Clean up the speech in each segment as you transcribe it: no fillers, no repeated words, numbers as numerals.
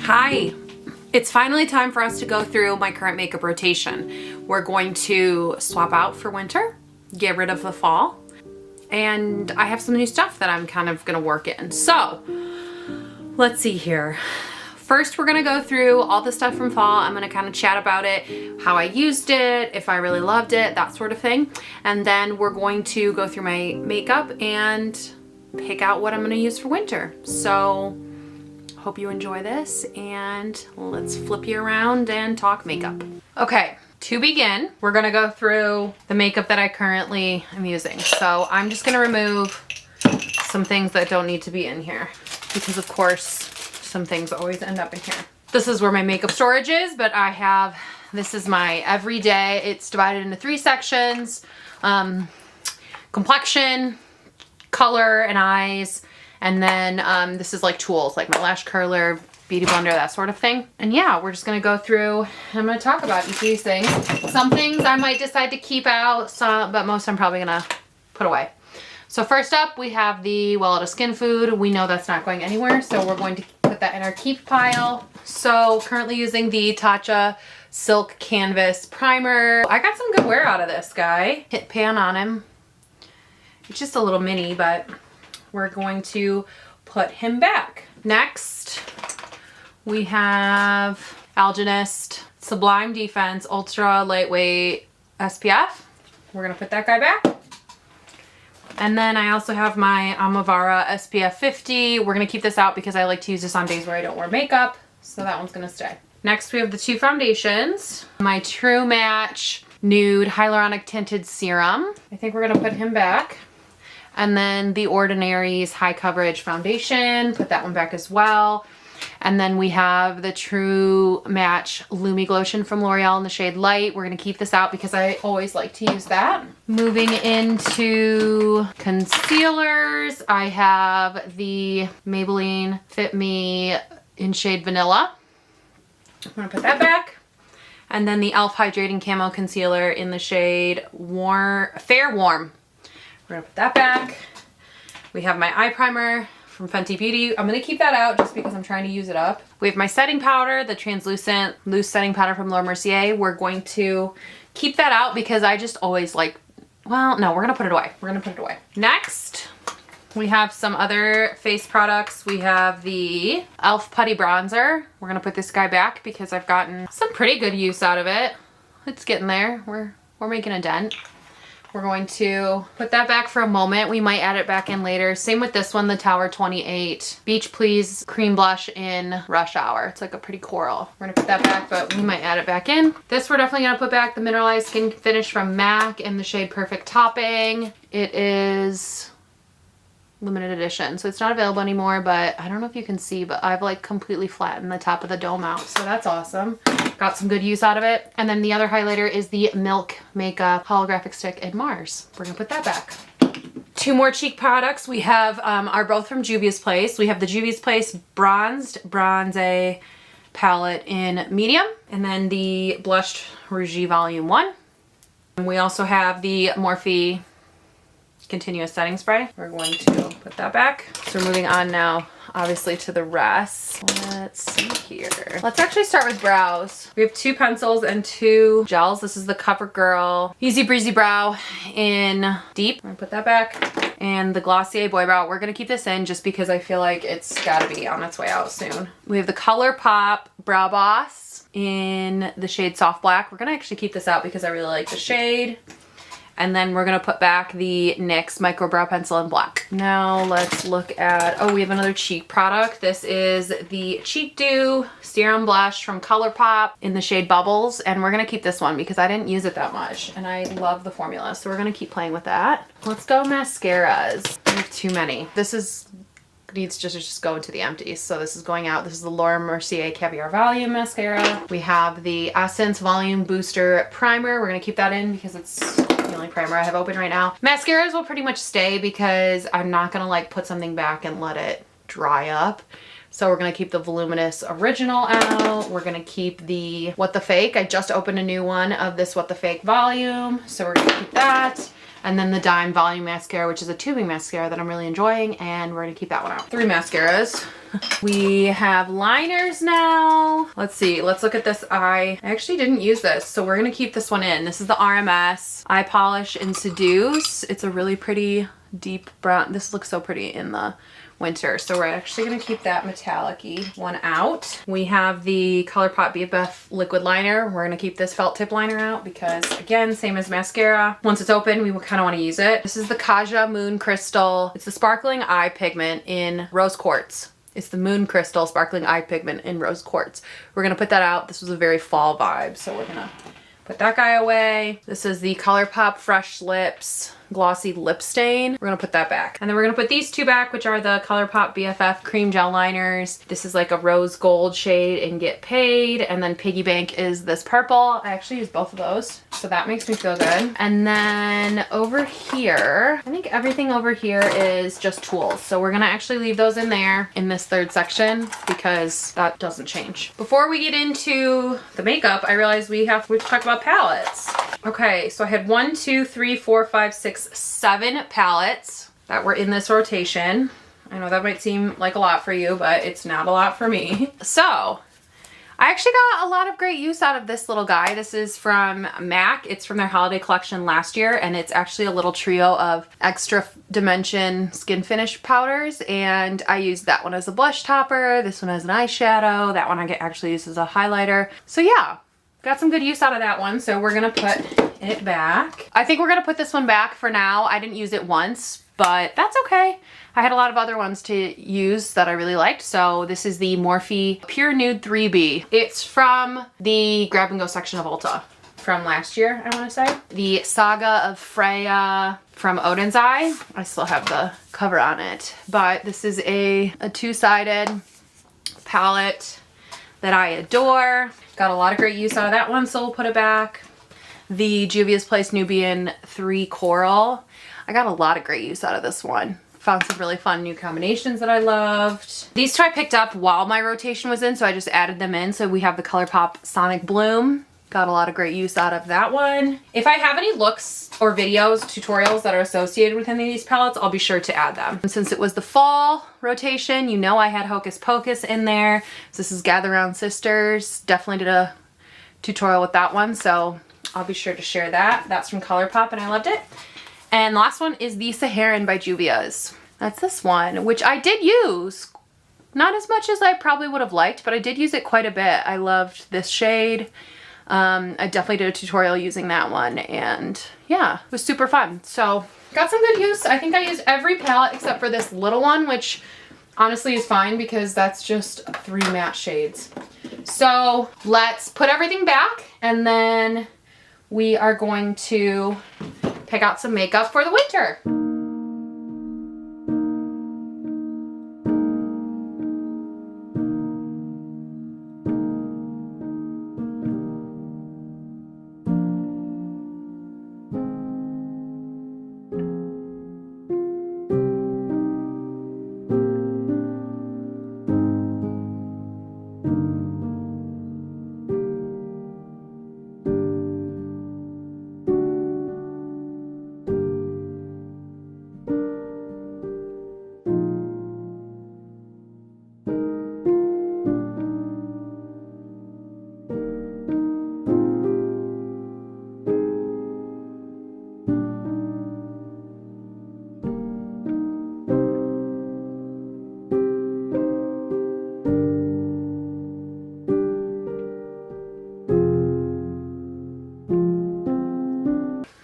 Hi, it's finally time for us to go through my current makeup rotation. We're going to swap out for winter, get rid of the fall, and I have some new stuff that I'm kind of gonna work in. So, let's see here. First, we're gonna go through all the stuff from fall. I'm gonna kind of chat about it, how I used it, if I really loved it, that sort of thing. And then we're going to go through my makeup and pick out what I'm gonna use for winter. So, hope you enjoy this, and let's flip you around and talk makeup. Okay, to begin, we're gonna go through the makeup that I currently am using. So I'm just gonna remove some things that don't need to be in here because of course, some things always end up in here. This is where my makeup storage is, but this is my everyday. It's divided into 3 sections, complexion, color, and eyes. And then this is like tools, like my lash curler, beauty blender, that sort of thing. And yeah, we're just gonna go through and I'm gonna talk about each of these things. Some things I might decide to keep out, but most I'm probably gonna put away. So first up, we have the Well-Etta Skin Food. We know that's not going anywhere, so we're going to put that in our keep pile. So currently using the Tatcha Silk Canvas Primer. I got some good wear out of this guy. Hit pan on him. It's just a little mini, but we're going to put him back. Next, we have Algenist Sublime Defense Ultra Lightweight SPF. We're gonna put that guy back. And then I also have my Amavara SPF 50. We're gonna keep this out because I like to use this on days where I don't wear makeup. So that one's gonna stay. Next, we have the 2 foundations. My True Match Nude Hyaluronic Tinted Serum. I think we're gonna put him back. And then the Ordinary's High Coverage Foundation, put that one back as well. And then we have the True Match Lumi Glotion from L'Oreal in the shade Light. We're gonna keep this out because I always like to use that. Moving into concealers, I have the Maybelline Fit Me in shade Vanilla. I'm gonna put that back. And then the e.l.f. Hydrating Camo Concealer in the shade Fair Warm. We're gonna put that back. We have my eye primer from Fenty Beauty. I'm gonna keep that out just because I'm trying to use it up. We have my setting powder, the translucent loose setting powder from Laura Mercier. We're going to keep that out because I just always like, well, no, we're gonna put it away. We're gonna put it away. Next, we have some other face products. We have the e.l.f. Putty Bronzer. We're gonna put this guy back because I've gotten some pretty good use out of it. It's getting there. We're making a dent. We're going to put that back for a moment. We might add it back in later. Same with this one, the Tower 28 Beach Please Cream Blush in Rush Hour. It's like a pretty coral. We're gonna put that back, but we might add it back in. This we're definitely gonna put back, the Mineralized Skin Finish from MAC in the shade Perfect Topping. It is limited edition, so it's not available anymore, but I don't know if you can see, but I've like completely flattened the top of the dome out, so that's awesome. Got some good use out of it. And then the other highlighter is the Milk Makeup Holographic Stick in Mars. We're gonna put that back. 2 more cheek products we have are both from Juvia's Place. We have the Juvia's Place Bronzed Bronze palette in medium, and then the Blushed Rouge Volume 1. And we also have the Morphe Continuous Setting Spray. We're going to put that back. So we're moving on now, obviously, to the rest. Let's see here. Let's actually start with brows. We have 2 pencils and 2 gels. This is the CoverGirl Easy Breezy Brow in Deep. I'm gonna put that back. And the Glossier Boy Brow. We're gonna keep this in just because I feel like it's gotta be on its way out soon. We have the ColourPop Brow Boss in the shade Soft Black. We're gonna actually keep this out because I really like the shade. And then we're gonna put back the NYX Micro Brow Pencil in black. Now let's look at, oh, we have another cheek product. This is the Cheek Dew Serum Blush from ColourPop in the shade Bubbles. And we're gonna keep this one because I didn't use it that much. And I love the formula, so we're gonna keep playing with that. Let's go mascaras. We have too many. This needs to just go into the empties. So this is going out. This is the Laura Mercier Caviar Volume Mascara. We have the Essence Volume Booster Primer. We're gonna keep that in because it's the only primer I have open right now. Mascaras will pretty much stay because I'm not gonna like put something back and let it dry up. So we're gonna keep the Voluminous Original out. We're gonna keep the What the Fake. I just opened a new one of this What the Fake volume. So we're gonna keep that. And then the Dime Volume Mascara, which is a tubing mascara that I'm really enjoying, and we're gonna keep that one out. 3 mascaras. We have liners now. Let's see, let's look at this eye. I actually didn't use this, so we're gonna keep this one in. This is the RMS Eye Polish in Seduce. It's a really pretty deep brown. This looks so pretty in the winter, so we're actually gonna keep that metallic-y one out. We have the ColourPop BFF liquid liner. We're gonna keep this felt tip liner out because, again, same as mascara. Once it's open, we kind of want to use it. This is the Kaja Moon Crystal. It's the sparkling eye pigment in rose quartz. It's the Moon Crystal sparkling eye pigment in rose quartz. We're gonna put that out. This was a very fall vibe, so we're gonna put that guy away. This is the ColourPop Fresh Lips Glossy Lip Stain. We're gonna put that back. And then we're gonna put these 2 back, which are the ColourPop BFF Cream Gel Liners. This is like a rose gold shade in Get Paid. And then Piggy Bank is this purple. I actually use both of those, so that makes me feel good. And then over here, I think everything over here is just tools. So we're gonna actually leave those in there in this 3rd section because that doesn't change. Before we get into the makeup, I realized we have to talk about palettes. Okay, so I had 1, 2, 3, 4, 5, 6, 7 palettes that were in this rotation. I know that might seem like a lot for you, but it's not a lot for me. So I actually got a lot of great use out of this little guy. This is from MAC. It's from their holiday collection last year, and it's actually a little trio of extra dimension skin finish powders, and I used that one as a blush topper, this one as an eyeshadow, that one I actually used as a highlighter. So yeah, got some good use out of that one, so we're gonna put it back. I think we're gonna put this one back for now. I didn't use it once, but that's okay. I had a lot of other ones to use that I really liked. So this is the Morphe Pure Nude 3B. It's from the grab and go section of Ulta from last year, I wanna say. The Saga of Freya from Odin's Eye. I still have the cover on it, but this is a 2-sided palette that I adore. Got a lot of great use out of that one, so we'll put it back. The Juvia's Place Nubian 3 Coral. I got a lot of great use out of this one. Found some really fun new combinations that I loved. These 2 I picked up while my rotation was in, so I just added them in. So we have the ColourPop Sonic Bloom. Got a lot of great use out of that one. If I have any looks or videos, tutorials that are associated with any of these palettes, I'll be sure to add them. And since it was the fall rotation, you know I had Hocus Pocus in there. So this is Gather Round Sisters. Definitely did a tutorial with that one, so I'll be sure to share that. That's from ColourPop and I loved it. And the last one is the Saharan by Juvia's. That's this one, which I did use. Not as much as I probably would have liked, but I did use it quite a bit. I loved this shade. I definitely did a tutorial using that one, and yeah, it was super fun. So got some good use. I think I used every palette except for this little one, which honestly is fine because that's just 3 matte shades. So let's put everything back, and then we are going to pick out some makeup for the winter.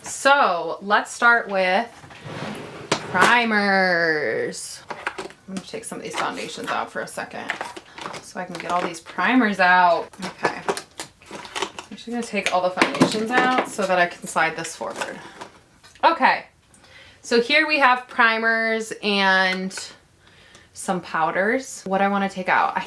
So let's start with primers. I'm gonna take some of these foundations out for a second so I can get all these primers out. Okay. I'm actually gonna take all the foundations out so that I can slide this forward. Okay. So here we have primers and some powders. What I want to take out, I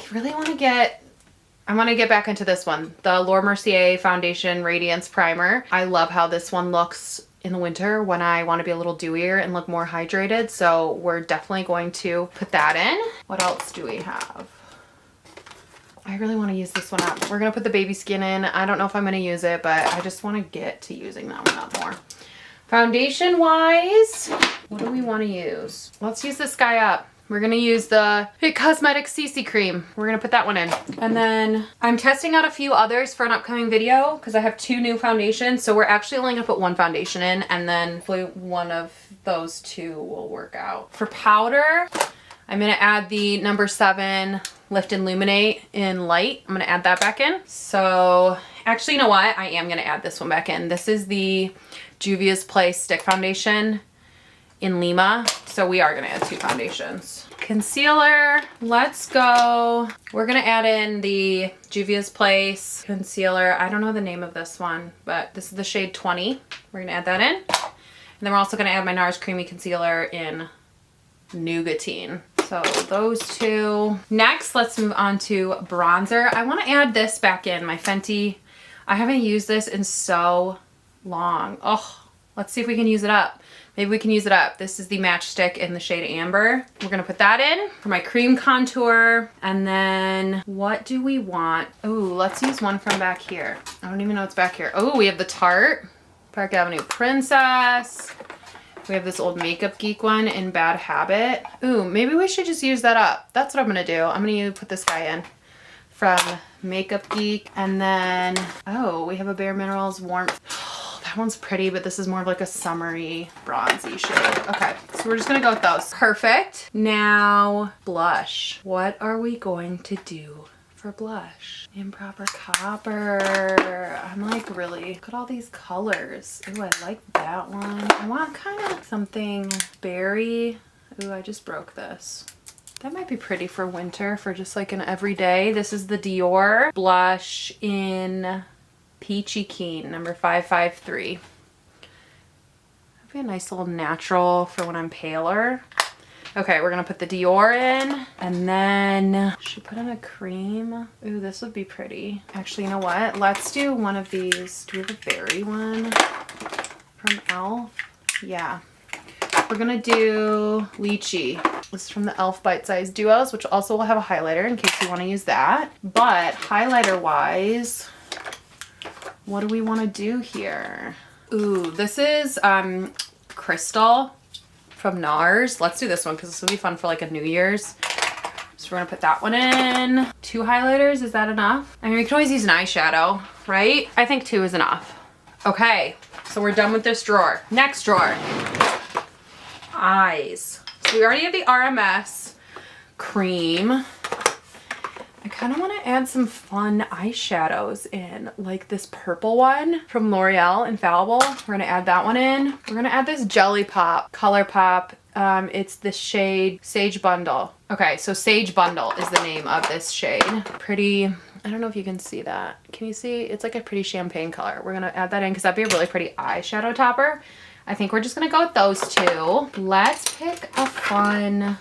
want to get back into this one, the Laura Mercier Foundation Radiance Primer. I love how this one looks in the winter when I want to be a little dewier and look more hydrated. So we're definitely going to put that in. What else do we have? I really want to use this one up. We're going to put the baby skin in. I don't know if I'm going to use it, but I just want to get to using that one up more. Foundation wise, what do we want to use? Let's use this guy up. We're gonna use the It Cosmetics CC cream. We're gonna put that one in. And then I'm testing out a few others for an upcoming video because I have 2 new foundations. So we're actually only gonna put 1 foundation in, and then hopefully one of those 2 will work out. For powder, I'm gonna add the number 7 Lift and Illuminate in light. I'm gonna add that back in. So actually, you know what? I am gonna add this one back in. This is the Juvia's Place Stick Foundation in Lima. So we are gonna add 2 foundations. Concealer, let's go. We're gonna add in the Juvia's Place concealer. I don't know the name of this one, but this is the shade 20. We're gonna add that in. And then we're also gonna add my NARS Creamy Concealer in Nougatine. So those 2. Next, let's move on to bronzer. I wanna add this back in, my Fenty. I haven't used this in so long. Oh, let's see if we can use it up. Maybe we can use it up. This is the Matchstick in the shade Amber. We're gonna put that in for my cream contour. And then what do we want? Ooh, let's use one from back here. I don't even know what's back here. Oh, we have the Tarte Park Avenue Princess. We have this old Makeup Geek one in Bad Habit. Ooh, maybe we should just use that up. That's what I'm gonna do. I'm gonna put this guy in from Makeup Geek. And then, oh, we have a Bare Minerals Warmth. That one's pretty, but this is more of like a summery bronzy shade. Okay, so we're just gonna go with those. Perfect. Now, blush. What are we going to do for blush? Improper Copper. I'm like, really, look at all these colors. Ooh, I like that one. I want kind of something berry. Ooh, I just broke this. That might be pretty for winter, for just like an everyday. This is the Dior blush in Peachy Keen, number 553. That'd be a nice little natural for when I'm paler. Okay, we're gonna put the Dior in, and then should we put in a cream? Ooh, this would be pretty. Actually, you know what? Let's do one of these. Do we have a berry one from e.l.f.? Yeah. We're gonna do Lychee. This is from the e.l.f. Bite Size Duos, which also will have a highlighter in case you wanna use that. But highlighter-wise, what do we want to do here? Ooh, this is Crystal from NARS. Let's do this one because this will be fun for like a New Year's. So we're gonna put that one in. 2 highlighters, is that enough? I mean, we can always use an eyeshadow, right? I think 2 is enough. Okay, so we're done with this drawer. Next drawer. Eyes. So we already have the RMS cream. I kind of want to add some fun eyeshadows in, like this purple one from L'Oreal Infallible. We're going to add that one in. We're going to add this Jelly Pop, Color Pop. It's the shade Sage Bundle. Okay, so Sage Bundle is the name of this shade. Pretty, I don't know if you can see that. Can you see? It's like a pretty champagne color. We're going to add that in because that'd be a really pretty eyeshadow topper. I think we're just going to go with those 2. Let's pick a fun...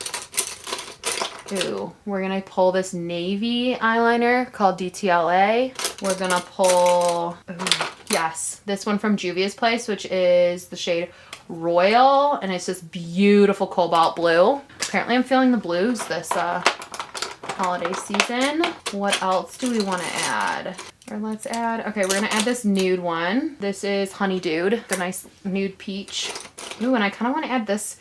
Ooh, we're gonna pull this navy eyeliner called DTLA. We're gonna pull, ooh, yes, this one from Juvia's Place, which is the shade Royal, and it's this beautiful cobalt blue. Apparently I'm feeling the blues this holiday season. What else do we want to add? Or let's add, okay, we're gonna add this nude one. This is Honey Dude, the nice nude peach. Ooh, and I kind of want to add this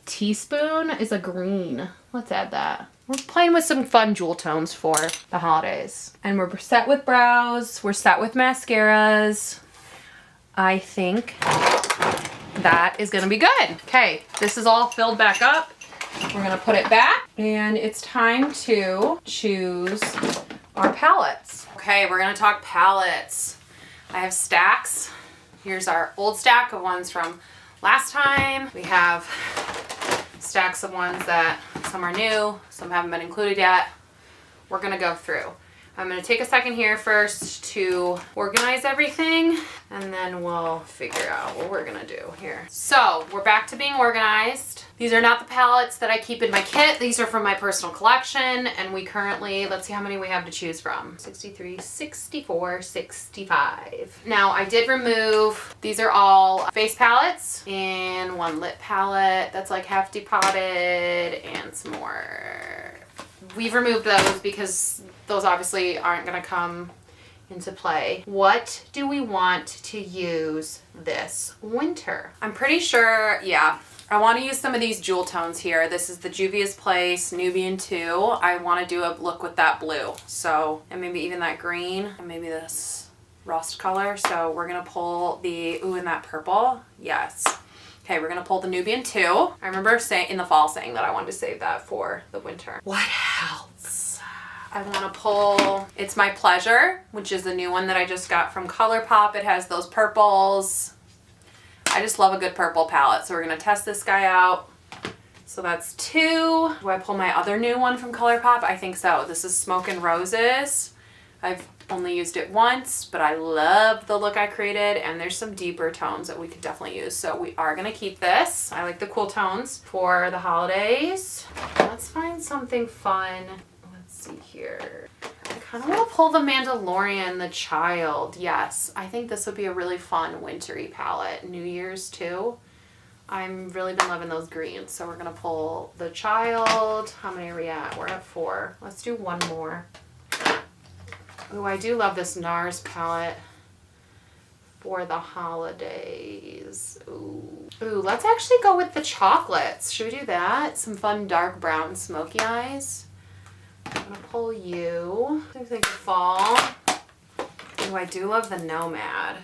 teaspoon is a green. Let's add that. We're playing with some fun jewel tones for the holidays. And we're set with brows. We're set with mascaras. I think that is gonna be good. Okay, this is all filled back up. We're gonna put it back, and it's time to choose our palettes. Okay, we're gonna talk palettes. I have stacks. Here's our old stack of ones from last time. We have stacks of ones that some are new, some haven't been included yet. We're gonna go through. I'm gonna take a second here first to organize everything, and then we'll figure out what we're gonna do here. So we're back to being organized. These are not the palettes that I keep in my kit. These are from my personal collection, and we currently, let's see how many we have to choose from. 63, 64, 65. Now I did remove, these are all face palettes and one lip palette that's like half depotted and some more. We've removed those because those obviously aren't gonna come into play. What do we want to use this winter? I'm pretty sure, yeah, I want to use some of these jewel tones here. This is the Juvia's Place Nubian 2. I want to do a look with that blue. So, and maybe even that green, and maybe this rust color. So we're going to pull the, ooh, and that purple. Yes. Okay, we're going to pull the Nubian 2. I remember saying in the fall saying that I wanted to save that for the winter. What else? I want to pull It's My Pleasure, which is the new one that I just got from ColourPop. It has those purples. I just love a good purple palette. So we're going to test this guy out. So that's 2. Do I pull my other new one from ColourPop? I think so. This is Smoke and Roses. I've only used it once, but I love the look I created, and there's some deeper tones that we could definitely use. So we are going to keep this. I like the cool tones for the holidays. Let's find something fun. Let's see here. I kind of want to pull the Mandalorian, the Child. Yes, I think this would be a really fun wintry palette. New Year's too. I've really been loving those greens. So we're going to pull the Child. How many are we at? We're at 4. Let's do one more. Ooh, I do love this NARS palette for the holidays. Ooh. Ooh, let's actually go with the chocolates. Should we do that? Some fun dark brown smoky eyes. I'm gonna pull you. I think fall. Ooh, I do love the Nomad.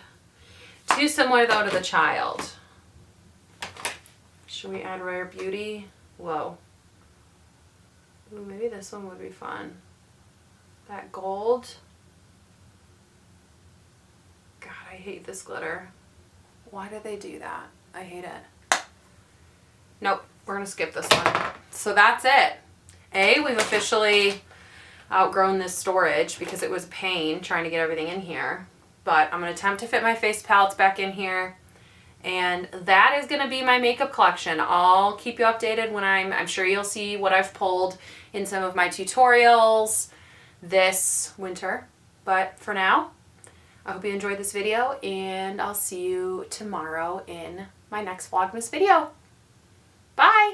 Too similar though to the Child. Should we add Rare Beauty? Whoa. Ooh, maybe this one would be fun. That gold. God, I hate this glitter. Why do they do that? I hate it. Nope, we're gonna skip this one. So that's it. We've officially outgrown this storage because it was a pain trying to get everything in here. But I'm gonna attempt to fit my face palettes back in here. And that is gonna be my makeup collection. I'll keep you updated when I'm sure you'll see what I've pulled in some of my tutorials this winter. But for now, I hope you enjoyed this video, and I'll see you tomorrow in my next Vlogmas video. Bye!